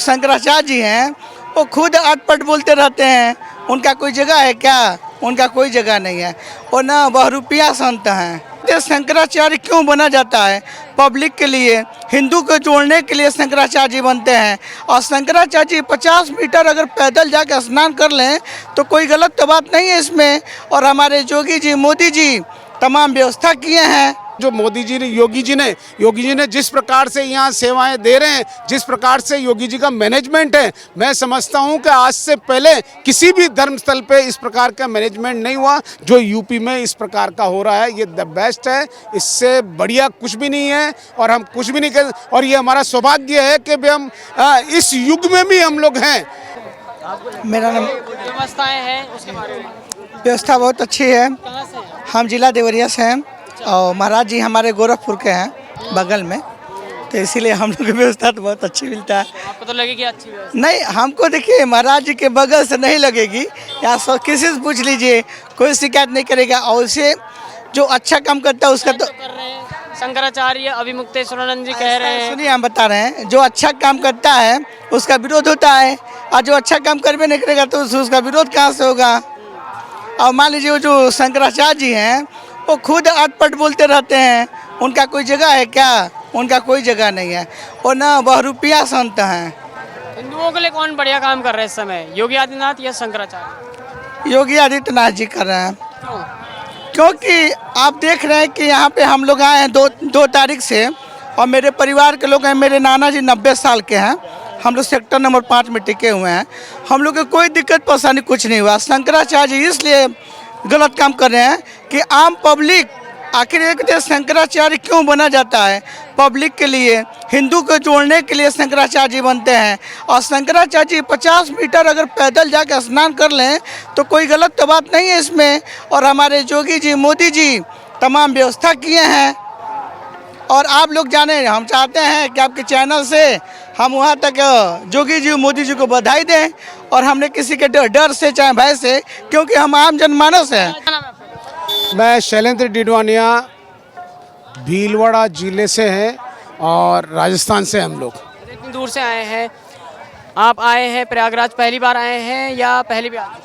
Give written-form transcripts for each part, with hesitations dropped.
शंकराचार्य जी हैं, वो खुद अटपट बोलते रहते हैं। उनका कोई जगह है क्या? उनका कोई जगह नहीं है। और ना बहुरूपिया संत हैं। ये शंकराचार्य क्यों बना जाता है? पब्लिक के लिए, हिंदू को जोड़ने के लिए शंकराचार्य जी बनते हैं। और शंकराचार्य जी 50 मीटर अगर पैदल जाकर स्नान कर लें तो कोई गलत तो बात नहीं है इसमें। और हमारे योगी जी, मोदी जी तमाम व्यवस्था किए हैं। जो मोदी जी ने, योगी जी ने जिस प्रकार से यहाँ सेवाएं दे रहे हैं, जिस प्रकार से योगी जी का मैनेजमेंट है, मैं समझता हूँ कि आज से पहले किसी भी धर्मस्थल पे इस प्रकार का मैनेजमेंट नहीं हुआ जो यूपी में इस प्रकार का हो रहा है। ये द बेस्ट है, इससे बढ़िया कुछ भी नहीं है और हम कुछ भी नहीं कर। और ये हमारा सौभाग्य है कि हम इस युग में भी हम लोग हैं। मेरा नाम व्यवस्थाएं हैं उसके बारे में। व्यवस्था बहुत अच्छी है। कहाँ से हैं? हम जिला देवरिया से हैं और महाराज जी हमारे गोरखपुर के हैं बगल में, तो इसीलिए हम लोग की व्यवस्था तो बहुत अच्छी मिलता है। आपको तो लगेगी अच्छी व्यवस्था? नहीं, हमको देखिए महाराज जी के बगल से नहीं लगेगी। या किसी से पूछ लीजिए, कोई शिकायत नहीं करेगा। और उसे जो अच्छा काम करता है उसका तो कर रहे हैं शंकराचार्य अभिमुक्तेश्वरानंद जी कह रहे हैं। सुनिए, हम बता रहे हैं, जो अच्छा काम करता है उसका विरोध होता है, और जो अच्छा काम करवे नहीं करेगा तो उसका विरोध कहाँ से होगा। और मान लीजिए वो जो शंकराचार्य जी हैं, वो खुद अटपट बोलते रहते हैं। उनका कोई जगह है क्या? उनका कोई जगह नहीं है। और ना बहुरूपिया संत हैं। हिंदुओं के लिए कौन बढ़िया काम कर रहे हैं इस समय, योगी आदित्यनाथ या शंकराचार्य? योगी आदित्यनाथ जी कर रहे हैं। क्यों? क्योंकि आप देख रहे हैं कि यहाँ पे हम लोग आए हैं दो तारीख से, और मेरे परिवार के लोग हैं। मेरे नाना जी 90 साल के हैं। हम लोग सेक्टर नंबर 5 में टिके हुए हैं। हम लोग को कोई दिक्कत परेशानी कुछ नहीं हुआ। शंकराचार्य जी इसलिए गलत काम कर रहे हैं कि आम पब्लिक, आखिर एक देश शंकराचार्य क्यों बना जाता है? पब्लिक के लिए, हिंदू को जोड़ने के लिए शंकराचार्य जी बनते हैं। और शंकराचार्य जी 50 मीटर अगर पैदल जाकर स्नान कर लें तो कोई गलत तो बात नहीं है इसमें। और हमारे योगी जी, मोदी जी तमाम व्यवस्था किए हैं। और आप लोग जाने, हम चाहते हैं कि आपके चैनल से हम वहाँ तक योगी जी, मोदी जी को बधाई दें। और हमने किसी के डर से चाहे भय से, क्योंकि हम आम जनमानस हैं। क्या नाम है आपका? मैं शैलेंद्र डिडवानिया, भीलवाड़ा जिले से हैं और राजस्थान से हम लोग। इतनी दूर से आए हैं आप, आए हैं प्रयागराज, पहली बार आए हैं या पहली बार?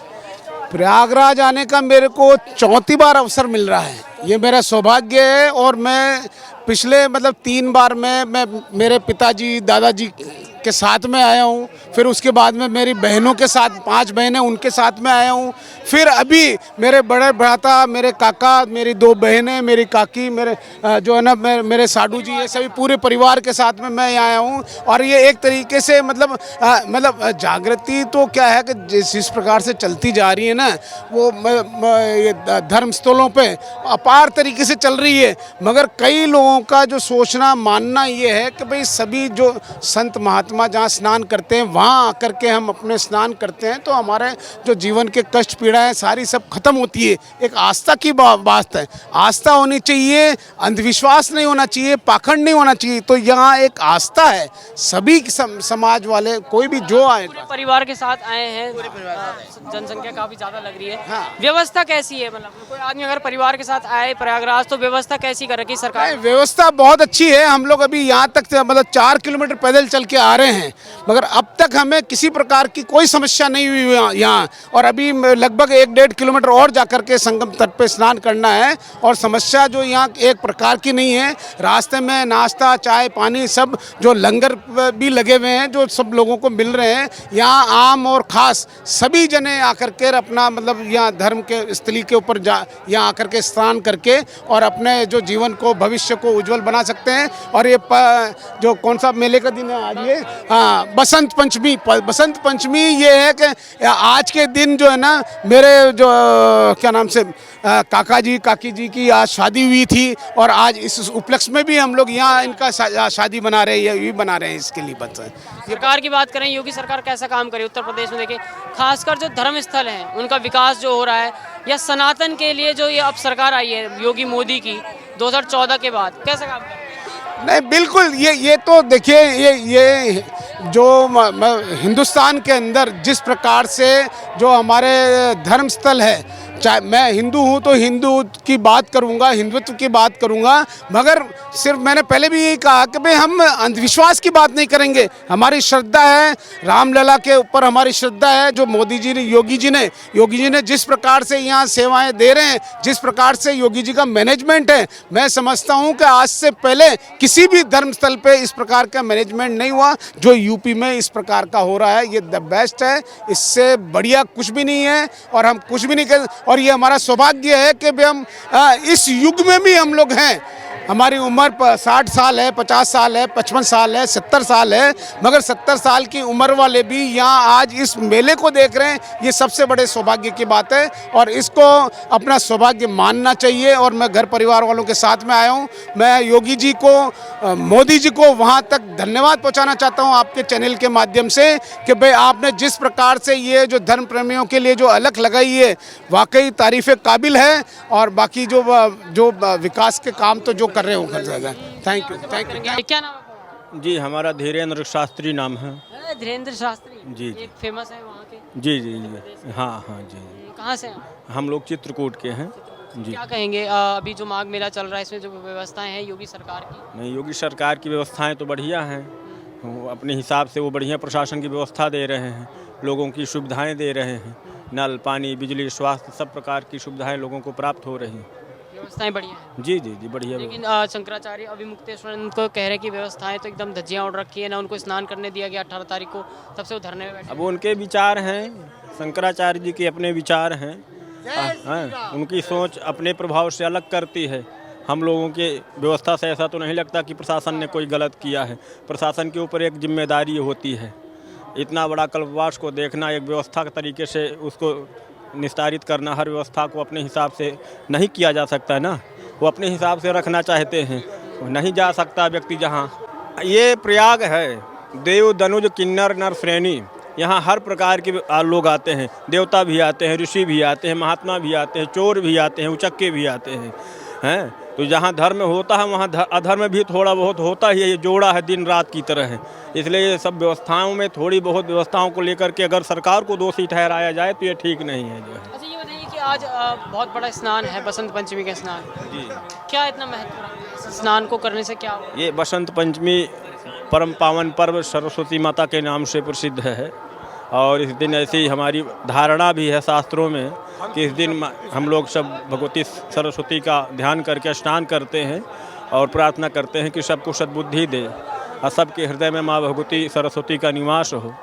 प्रयागराज आने का मेरे को 4थी बार अवसर मिल रहा है। ये मेरा सौभाग्य है। और मैं पिछले 3 बार मैं मेरे पिताजी, दादाजी के साथ में आया हूँ। फिर उसके बाद में मेरी बहनों के साथ, 5 बहनें, उनके साथ में आया हूँ। फिर अभी मेरे बड़े भ्राता, मेरे काका, मेरी 2 बहनें, मेरी काकी, मेरे जो है ना मेरे साडू जी, ये सभी पूरे परिवार के साथ में मैं आया हूँ। और ये एक तरीके से जागृति तो क्या है कि जिस प्रकार से चलती जा रही है ना, वो ये धर्म स्थलों पे अपार तरीके से चल रही है। मगर कई लोगों का जो सोचना, मानना ये है कि भाई सभी जो संत महात्मा जहाँ स्नान करते हैं वहाँ आकर के हम अपने स्नान करते हैं तो हमारे जो जीवन के कष्ट पीड़ाएं सारी सब खत्म होती है। एक आस्था की बात है। आस्था होनी चाहिए, अंधविश्वास नहीं होना चाहिए, पाखंड नहीं होना चाहिए। तो यहाँ एक आस्था है। सभी समाज वाले, कोई भी जो आए, परिवार के साथ आए हैं। जनसंख्या काफी ज्यादा लग रही है। हाँ। व्यवस्था कैसी है? कोई आदमी अगर परिवार के साथ आए प्रयागराज तो व्यवस्था कैसी कर रखी सरकार? व्यवस्था बहुत अच्छी है। हम लोग अभी यहाँ तक 4 किलोमीटर पैदल चल के आ रहे हैं, मगर अब तक हमें किसी प्रकार की कोई समस्या नहीं हुई यहाँ। और अभी लगभग 1-1.5 किलोमीटर और जाकर के संगम तट पे स्नान करना है। और समस्या जो यहाँ एक प्रकार की नहीं है। रास्ते में नाश्ता, चाय, पानी, सब जो लंगर भी लगे हुए हैं जो सब लोगों को मिल रहे हैं। यहाँ आम और ख़ास सभी जने आकर के अपना यहाँ धर्म के स्थली के ऊपर यहाँ आकर के स्नान करके और अपने जो जीवन को, भविष्य को उज्जवल बना सकते हैं। और ये जो कौन सा मेले का दिन है आज, ये बसंत पंचमी। बसंत पंचमी ये है कि आज के दिन जो है ना, मेरे जो क्या नाम से काका जी, काकी जी की आज शादी हुई थी। और आज इस उपलक्ष्य में भी हम लोग यहाँ इनका शादी बना रहे हैं, ये भी बना रहे हैं। इसके लिए बस सरकार की बात करें, योगी सरकार कैसा काम करे उत्तर प्रदेश में? देखिए, खासकर जो धर्म स्थल हैं उनका विकास जो हो रहा है, या सनातन के लिए जो ये अब सरकार आई है योगी मोदी की 2014 के बाद, कैसा काम कर रहे हैं? नहीं, बिल्कुल ये तो देखिए, ये जो हिंदुस्तान के अंदर जिस प्रकार से जो हमारे धर्म स्थल है, चाहे मैं हिंदू हूँ तो हिंदू की बात करूँगा, हिंदुत्व की बात करूँगा, मगर सिर्फ मैंने पहले भी यही कहा कि भाई हम अंधविश्वास की बात नहीं करेंगे। हमारी श्रद्धा है रामलला के ऊपर, हमारी श्रद्धा है जो मोदी जी ने, योगी जी ने जिस प्रकार से यहाँ सेवाएं दे रहे हैं, जिस प्रकार से योगी जी का मैनेजमेंट है, मैं समझता हूँ कि आज से पहले किसी भी धर्मस्थल पे इस प्रकार का मैनेजमेंट नहीं हुआ जो यूपी में इस प्रकार का हो रहा है। ये द बेस्ट है, इससे बढ़िया कुछ भी नहीं है और हम कुछ भी नहीं कर, और ये हमारा सौभाग्य है कि भाई हम इस युग में भी हम लोग हैं। हमारी उम्र 60 साल है, 50 साल है, 55 साल है, 70 साल है, मगर 70 साल की उम्र वाले भी यहाँ आज इस मेले को देख रहे हैं। ये सबसे बड़े सौभाग्य की बात है और इसको अपना सौभाग्य मानना चाहिए। और मैं घर परिवार वालों के साथ में आया हूँ। मैं योगी जी को, मोदी जी को वहाँ तक धन्यवाद पहुँचाना चाहता हूँ आपके चैनल के माध्यम से कि भाई आपने जिस प्रकार से ये जो धर्म प्रेमियों के लिए जो अलख लगाई है, वाकई तारीफ़ काबिल है। और बाकी जो विकास के काम तो जो कर रहे हो कर ज़्यादा। Thank you. क्या नाम है आपका? जी, हमारा धीरेन्द्र शास्त्री नाम है। धीरेन्द्र शास्त्री जी। एक फेमस है वहाँ के। जी जी जी, हाँ हाँ जी। कहाँ से हैं आप? हम लोग चित्रकूट के हैं जी। क्या कहेंगे अभी जो माघ मेला चल रहा है इसमें जो व्यवस्थाएं हैं योगी सरकार की? नहीं, योगी सरकार की व्यवस्थाएं तो बढ़िया हैं, वो अपने हिसाब से वो बढ़िया प्रशासन की व्यवस्था दे रहे हैं, लोगों की सुविधाएं दे रहे हैं, नल, पानी, बिजली, स्वास्थ्य सब प्रकार की सुविधाएं लोगों को प्राप्त हो रही हैं। व्यवस्थाएं बढ़िया हैं। जी जी जी, बढ़िया। लेकिन शंकराचार्य अभिमुक्तेश्वर को कह रहे हैं कि व्यवस्थाएं तो एकदम धज्जियां उड़ रखी है, ना उनको स्नान करने दिया गया 18 तारीख को, तब से वो धरने में बैठे। अब उनके विचार हैं, शंकराचार्य जी के अपने विचार हैं, उनकी सोच अपने प्रभाव से अलग करती है। हम लोगों के व्यवस्था से ऐसा तो नहीं लगता कि प्रशासन ने कोई गलत किया है। प्रशासन के ऊपर एक जिम्मेदारी होती है, इतना बड़ा कल्पवास को देखना, एक व्यवस्था के तरीके से उसको निस्तारित करना। हर व्यवस्था को अपने हिसाब से नहीं किया जा सकता है ना, वो अपने हिसाब से रखना चाहते हैं, नहीं जा सकता व्यक्ति जहाँ। ये प्रयाग है, देव दनुज किन्नर नर श्रेणी, यहाँ हर प्रकार के लोग आते हैं, देवता भी आते हैं, ऋषि भी आते हैं, महात्मा भी आते हैं, चोर भी आते हैं, उचक्के भी आते हैं। तो जहाँ धर्म होता है वहाँ अधर्म भी थोड़ा बहुत होता ही है। ये जोड़ा है दिन रात की तरह है। इसलिए ये सब व्यवस्थाओं में थोड़ी बहुत व्यवस्थाओं को लेकर के अगर सरकार को दोषी ठहराया जाए तो ये ठीक नहीं है जो है। अच्छा, ये बताइए कि आज बहुत बड़ा स्नान है, बसंत पंचमी का स्नान जी। क्या इतना महत्व रखता है स्नान को करने से? क्या होगा? ये बसंत पंचमी परम पावन पर्व सरस्वती माता के नाम से प्रसिद्ध है और इस दिन ऐसी हमारी धारणा भी है शास्त्रों में कि इस दिन हम लोग सब भगवती सरस्वती का ध्यान करके स्नान करते हैं और प्रार्थना करते हैं कि सबको सद्बुद्धि दे और सबके हृदय में माँ भगवती सरस्वती का निवास हो,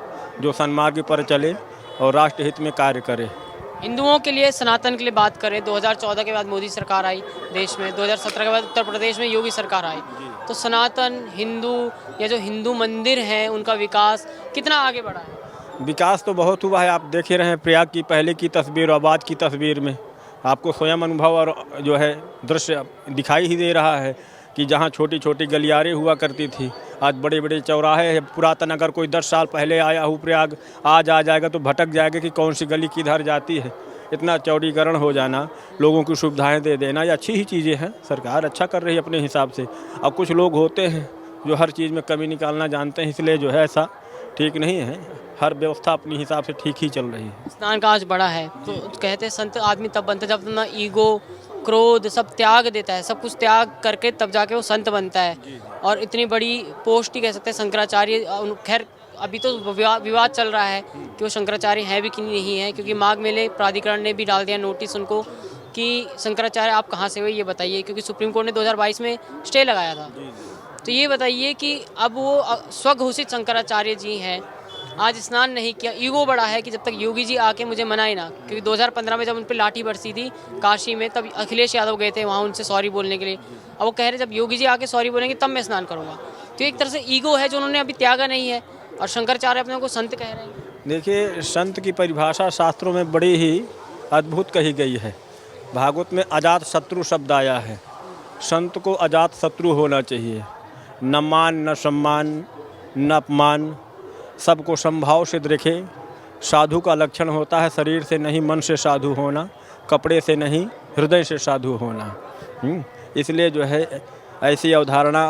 जो सन्मार्ग पर चले और राष्ट्र हित में कार्य करे। हिंदुओं के लिए, सनातन के लिए बात करें, 2014 के बाद मोदी सरकार आई देश में, 2017 के बाद उत्तर प्रदेश में योगी सरकार आई, तो सनातन हिंदू या जो हिंदू मंदिर हैं उनका विकास कितना आगे बढ़ा है? विकास तो बहुत हुआ है। आप देख ही रहे हैं प्रयाग की पहले की तस्वीर और बाद की तस्वीर में आपको स्वयं अनुभव और जो है दृश्य दिखाई ही दे रहा है कि जहाँ छोटी छोटी गलियारें हुआ करती थी आज बड़े बड़े चौराहे हैं। पुरातन अगर कोई 10 साल पहले आया हो प्रयाग, आज आ जाएगा तो भटक जाएगा कि कौन सी गली किधर जाती है। इतना चौड़ीकरण हो जाना, लोगों की सुविधाएं दे देना, ये अच्छी ही चीज़ें हैं। सरकार अच्छा कर रही है अपने हिसाब से। अब कुछ लोग होते हैं जो हर चीज़ में कमी निकालना जानते हैं, इसलिए जो है ऐसा ठीक नहीं है। हर व्यवस्था अपने हिसाब से ठीक ही चल रही है। स्नान का आज बड़ा है तो कहते हैं संत आदमी तब बनता है जब अपना ईगो, क्रोध सब त्याग देता है, सब कुछ त्याग करके तब जाके वो संत बनता है। और इतनी बड़ी पोस्ट ही कह सकते हैं शंकराचार्य। खैर अभी तो विवाद चल रहा है कि वो शंकराचार्य हैं भी कि नहीं है, क्योंकि माघ मेले प्राधिकरण ने भी डाल दिया नोटिस उनको कि शंकराचार्य आप कहाँ से हुए ये बताइए, क्योंकि सुप्रीम कोर्ट ने 2022 में स्टे लगाया था। तो ये बताइए कि अब वो स्वघोषित शंकराचार्य जी हैं, आज स्नान नहीं किया, ईगो बड़ा है कि जब तक योगी जी आके मुझे मनाए ना, क्योंकि 2015 में जब उन पर लाठी बरसी थी काशी में, तब अखिलेश यादव गए थे वहाँ उनसे सॉरी बोलने के लिए। अब वो कह रहे जब योगी जी आके सॉरी बोलेंगे तब मैं स्नान करूँगा। तो एक तरह से ईगो है जो उन्होंने अभी त्यागा नहीं है और शंकराचार्य अपने को संत कह रहे हैं। देखिए, संत की परिभाषा शास्त्रों में बड़ी ही अद्भुत कही गई है। भागवत में अजात शत्रु शब्द आया है। संत को अजात शत्रु होना चाहिए, न मान न सम्मान न अपमान, सबको समभाव से देखे। साधु का लक्षण होता है शरीर से नहीं मन से साधु होना, कपड़े से नहीं हृदय से साधु होना। इसलिए जो है ऐसी अवधारणा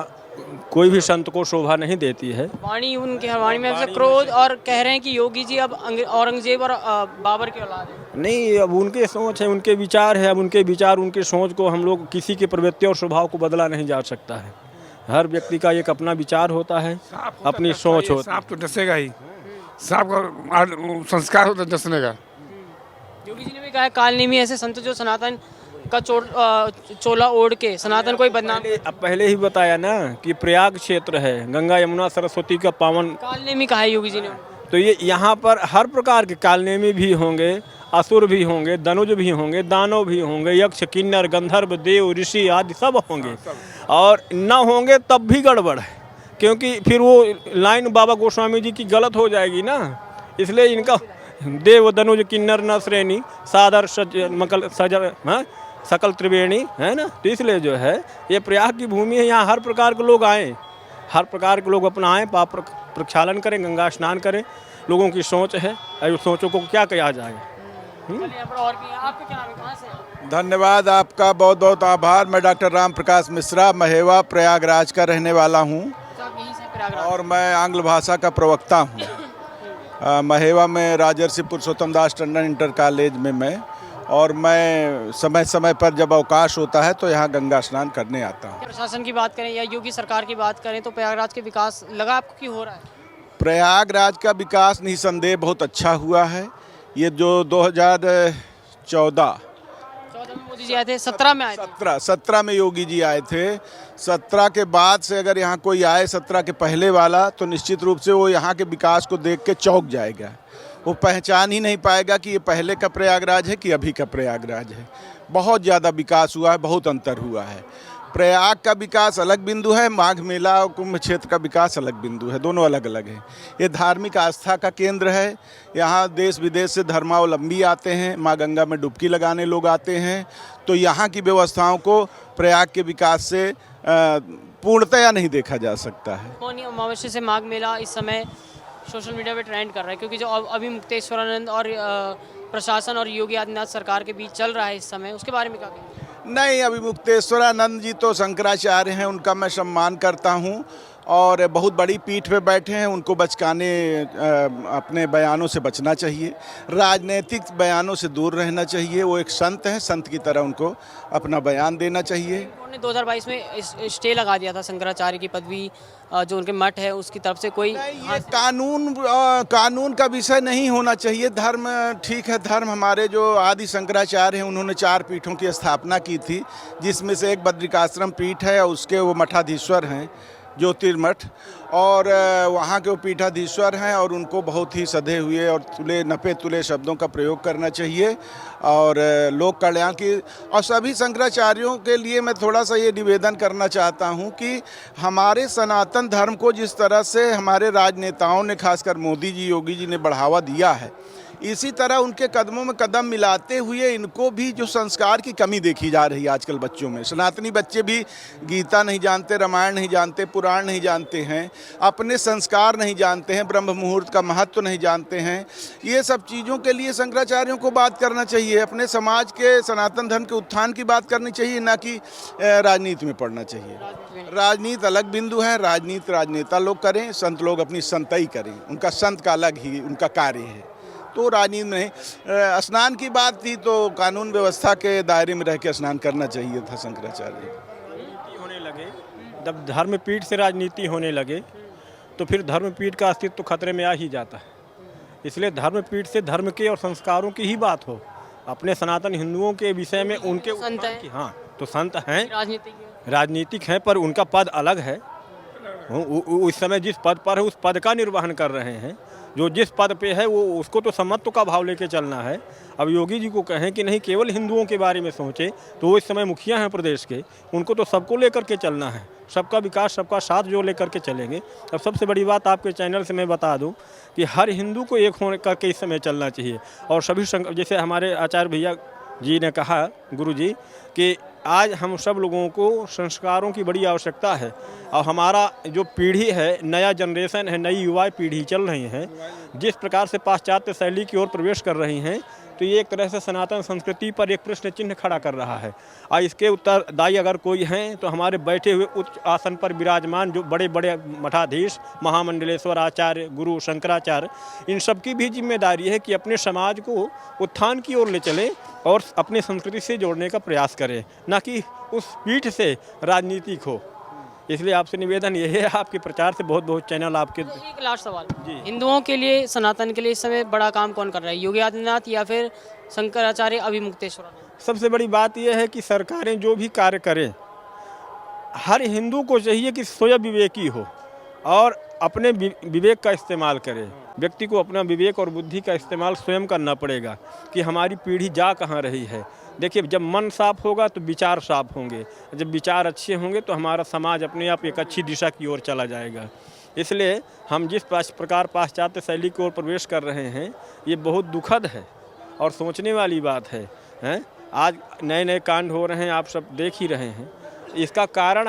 कोई भी संत को शोभा नहीं देती है। वाणी उनके वाणी में से क्रोध, और कह रहे हैं कि योगी जी अब औरंगजेब और बाबर के औलाद हैं। नहीं, अब उनके सोच है, उनके विचार है, अब उनके विचार उनके सोच को हम लोग किसी की प्रवृत्ति और स्वभाव को बदला नहीं जा सकता है। हर व्यक्ति का एक अपना विचार होता है, अपनी सोच होती है। सांप तो डसेगा ही, सांप का संस्कार होता है डसने का। योगी जी ने भी कहा है कालनेमी ऐसे संत जो सनातन का चोला ओढ़ के सनातन को ही बदनाम। अब पहले ही बताया ना कि प्रयाग क्षेत्र है, गंगा यमुना सरस्वती का पावन, कालनेमी कहा है योगी जी ने। तो ये यहाँ पर हर प्रकार के कालनेमी भी होंगे, असुर भी होंगे, दनुज भी होंगे, दानव भी होंगे, यक्ष किन्नर गंधर्व देव ऋषि आदि सब होंगे, और न होंगे तब भी गड़बड़ है, क्योंकि फिर वो लाइन बाबा गोस्वामी जी की गलत हो जाएगी ना। इसलिए इनका देव दनुज किन्नर न श्रेणी सादर मकल सजर सकल त्रिवेणी है ना। तो इसलिए जो है ये प्रयाग की भूमि है, यहाँ हर प्रकार के लोग आएँ, हर प्रकार के लोग अपना आएँ, पाप प्रक्षालन करें, गंगा स्नान करें। लोगों की सोच है, और सोचों को क्या किया जाए। आपके क्या नाम है, कहाँ से हैं? धन्यवाद, आपका बहुत बहुत आभार। मैं डॉक्टर राम प्रकाश मिश्रा, महेवा प्रयागराज का रहने वाला हूँ, आप यहीं से प्रयागराज? और मैं आंग्ल भाषा का प्रवक्ता हूँ। महेवा में राजर्षि पुरुषोत्तम दास टंडन इंटर कॉलेज में मैं, और मैं समय समय पर जब अवकाश होता है तो यहाँ गंगा स्नान करने आता हूँ। प्रशासन की बात करें या योगी सरकार की बात करें तो प्रयागराज के विकास लगा आपको कि हो रहा है? प्रयागराज का विकास निसंदेह बहुत अच्छा हुआ है। ये जो 2014 में मोदी जी आए थे, 17 में आए थे। 17 में योगी जी आए थे। 17 के बाद से अगर यहाँ कोई आए, 17 के पहले वाला, तो निश्चित रूप से वो यहाँ के विकास को देख के चौंक जाएगा। वो पहचान ही नहीं पाएगा कि ये पहले का प्रयागराज है कि अभी का प्रयागराज है। बहुत ज़्यादा विकास हुआ है, बहुत अंतर हुआ है। प्रयाग का विकास अलग बिंदु है, माघ मेला और कुंभ क्षेत्र का विकास अलग बिंदु है, दोनों अलग अलग हैं। ये धार्मिक आस्था का केंद्र है। यहाँ देश विदेश से धर्मावलंबी आते हैं, माँ गंगा में डुबकी लगाने लोग आते हैं। तो यहाँ की व्यवस्थाओं को प्रयाग के विकास से पूर्णतया नहीं देखा जा सकता है। मौनी अमावस्या से माघ मेला इस समय सोशल मीडिया पे ट्रेंड कर रहा है, क्योंकि जो अभी मुक्तेश्वरानंद और प्रशासन और योगी आदित्यनाथ सरकार के बीच चल रहा है इस समय, उसके बारे में क्या कहेंगे? नहीं, अभी मुक्तेश्वरानंद जी तो शंकराचार्य हैं, उनका मैं सम्मान करता हूं, और बहुत बड़ी पीठ पे बैठे हैं। उनको बचकाने, अपने बयानों से बचना चाहिए, राजनीतिक बयानों से दूर रहना चाहिए। वो एक संत हैं, संत की तरह उनको अपना बयान देना चाहिए। उन्होंने 2022 में स्टे लगा दिया था शंकराचार्य की पदवी, जो उनके मठ है उसकी तरफ से कोई। ये कानून का विषय नहीं होना चाहिए। धर्म ठीक है, धर्म हमारे जो आदि शंकराचार्य हैं उन्होंने 4 पीठों की स्थापना की थी, जिसमें से एक बद्रिकाश्रम पीठ है, और उसके वो मठाधीश्वर हैं ज्योतिर्मठ, और वहाँ के वो पीठाधीश्वर हैं, और उनको बहुत ही सधे हुए और तुले नपे तुले शब्दों का प्रयोग करना चाहिए, और लोक कल्याण की। और सभी शंकराचार्यों के लिए मैं थोड़ा सा ये निवेदन करना चाहता हूँ कि हमारे सनातन धर्म को जिस तरह से हमारे राजनेताओं ने, खासकर मोदी जी, योगी जी ने बढ़ावा दिया है, इसी तरह उनके कदमों में कदम मिलाते हुए इनको भी जो संस्कार की कमी देखी जा रही है आजकल बच्चों में। सनातनी बच्चे भी गीता नहीं जानते, रामायण नहीं जानते, पुराण नहीं जानते हैं, अपने संस्कार नहीं जानते हैं, ब्रह्म मुहूर्त का महत्व नहीं जानते हैं। ये सब चीज़ों के लिए शंकराचार्यों को बात करना चाहिए, अपने समाज के सनातन धर्म के उत्थान की बात करनी चाहिए, ना कि राजनीति में पढ़ना चाहिए। राजनीति अलग बिंदु है, राजनीति राजनेता लोग करें, संत लोग अपनी संतई करें, उनका संत का अलग ही उनका कार्य है। तो राजनीति में स्नान की बात थी तो कानून व्यवस्था के दायरे में रह के स्नान करना चाहिए था शंकराचार्य। राजनीति होने लगे, जब धर्मपीठ से राजनीति होने लगे तो फिर धर्मपीठ का अस्तित्व तो खतरे में आ ही जाता है। इसलिए धर्मपीठ से धर्म के और संस्कारों की ही बात हो। अपने सनातन हिंदुओं के विषय में उनके संत हैं। हाँ, तो संत हैं, राजनीतिक हैं, पर उनका पद अलग है। उस समय जिस पद पर है उस पद का निर्वहन कर रहे हैं। जो जिस पद पे है वो उसको तो समत्व का भाव लेके चलना है। अब योगी जी को कहें कि नहीं केवल हिंदुओं के बारे में सोचे, तो वो इस समय मुखिया हैं प्रदेश के, उनको तो सबको लेकर के चलना है, सबका विकास, सबका साथ जो लेकर के चलेंगे। अब सबसे बड़ी बात आपके चैनल से मैं बता दूं कि हर हिंदू को एक होने करके इस समय चलना चाहिए। और सभी जैसे हमारे आचार्य भैया जी ने कहा, गुरु जी, कि आज हम सब लोगों को संस्कारों की बड़ी आवश्यकता है। और हमारा जो पीढ़ी है, नया जनरेशन है, नई युवा पीढ़ी चल रही है, जिस प्रकार से पाश्चात्य शैली की ओर प्रवेश कर रही हैं, तो ये एक तरह से सनातन संस्कृति पर एक प्रश्न चिन्ह खड़ा कर रहा है। और इसके उत्तरदायी अगर कोई हैं तो हमारे बैठे हुए उच्च आसन पर विराजमान जो बड़े बड़े मठाधीश, महामंडलेश्वर आचार्य, गुरु शंकराचार्य, इन सब की भी जिम्मेदारी है कि अपने समाज को उत्थान की ओर ले चलें और अपने संस्कृति से जोड़ने का प्रयास करें, ना कि उस पीठ से राजनीतिक हो। इसलिए आपसे निवेदन ये है, आपके प्रचार से बहुत बहुत चैनल आपके। एक लास्ट सवाल, हिंदुओं के लिए, सनातन के लिए इस समय बड़ा काम कौन कर रहा है, योगी आदित्यनाथ या फिर शंकराचार्य अभिमुक्तेश्वरानंद? सबसे बड़ी बात यह है कि सरकारें जो भी कार्य करें, हर हिंदू को चाहिए कि स्वयं विवेकी हो और अपने विवेक का इस्तेमाल करे। व्यक्ति को अपना विवेक और बुद्धि का इस्तेमाल स्वयं करना पड़ेगा कि हमारी पीढ़ी जा कहाँ रही है। देखिए, जब मन साफ होगा तो विचार साफ होंगे, जब विचार अच्छे होंगे तो हमारा समाज अपने आप एक अच्छी दिशा की ओर चला जाएगा। इसलिए हम जिस प्रकार पाश्चात्य शैली की ओर प्रवेश कर रहे हैं, ये बहुत दुखद है और सोचने वाली बात है, हैं? आज नए नए कांड हो रहे हैं, आप सब देख ही रहे हैं। इसका कारण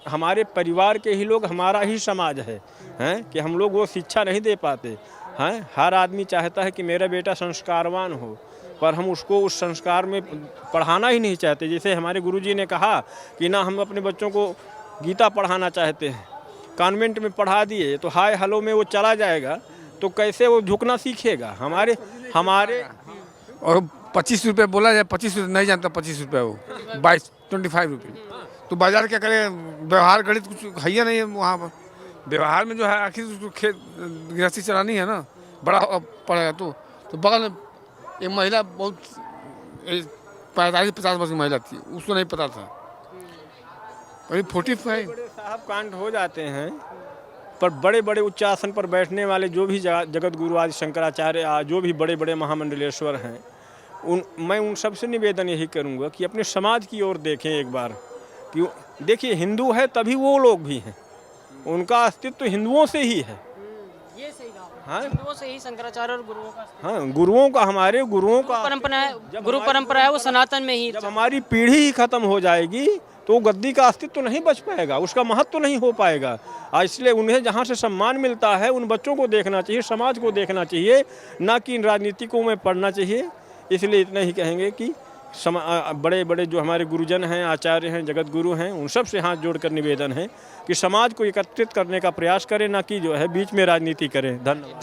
हमारे परिवार के ही लोग, हमारा ही समाज है, हैं? कि हम लोग वो शिक्षा नहीं दे पाते हैं। हर आदमी चाहता है कि मेरा बेटा संस्कारवान हो, पर हम उसको उस संस्कार में पढ़ाना ही नहीं चाहते। जैसे हमारे गुरुजी ने कहा कि ना हम अपने बच्चों को गीता पढ़ाना चाहते हैं, कॉन्वेंट में पढ़ा दिए तो हाय हेलो में वो चला जाएगा, तो कैसे वो झुकना सीखेगा। हमारे और 25 रुपये बोला जाए, 25 रुपये नहीं जानता, 25 रुपये वो 25 रुपये, तो बाजार क्या करे। व्यवहार गणित कुछ है नहीं है वहाँ पर। व्यवहार में जो है आखिर उसको खेत गृहस्थी चलानी है ना, बड़ा पड़ेगा। तो बगल में एक महिला, बहुत 45-50 वर्ष की महिला थी, उसको नहीं पता था। अभी 45 साहब कांड हो जाते हैं, पर बड़े बड़े उच्च आसन पर बैठने वाले जो भी जगत गुरु आदि शंकराचार्य, जो भी बड़े बड़े महामंडलेश्वर हैं, मैं उन सबसे निवेदन यही करूंगा कि अपने समाज की ओर देखें एक बार। कि देखिए, हिंदू है तभी वो लोग भी हैं, उनका अस्तित्व हिंदुओं से ही है। ये सही कहा, हाँ, हिंदुओं से ही शंकराचार्य और गुरुओं का, हाँ, गुरुओं का, हमारे गुरुओं का परंपरा है, गुरु परंपरा है, वो सनातन में ही। जब हमारी पीढ़ी ही खत्म हो जाएगी तो गद्दी का अस्तित्व तो नहीं बच पाएगा, उसका महत्व तो नहीं हो पाएगा। इसलिए उन्हें जहाँ से सम्मान मिलता है, उन बच्चों को देखना चाहिए, समाज को देखना चाहिए, ना कि इन राजनीतिकों में पढ़ना चाहिए। इसलिए इतना ही कहेंगे कि बड़े बड़े जो हमारे गुरुजन हैं, आचार्य हैं, जगत गुरु हैं, उन सब से हाथ जोड़कर निवेदन है कि समाज को एकत्रित करने का प्रयास करें, ना कि जो है बीच में राजनीति करें। धन्यवाद।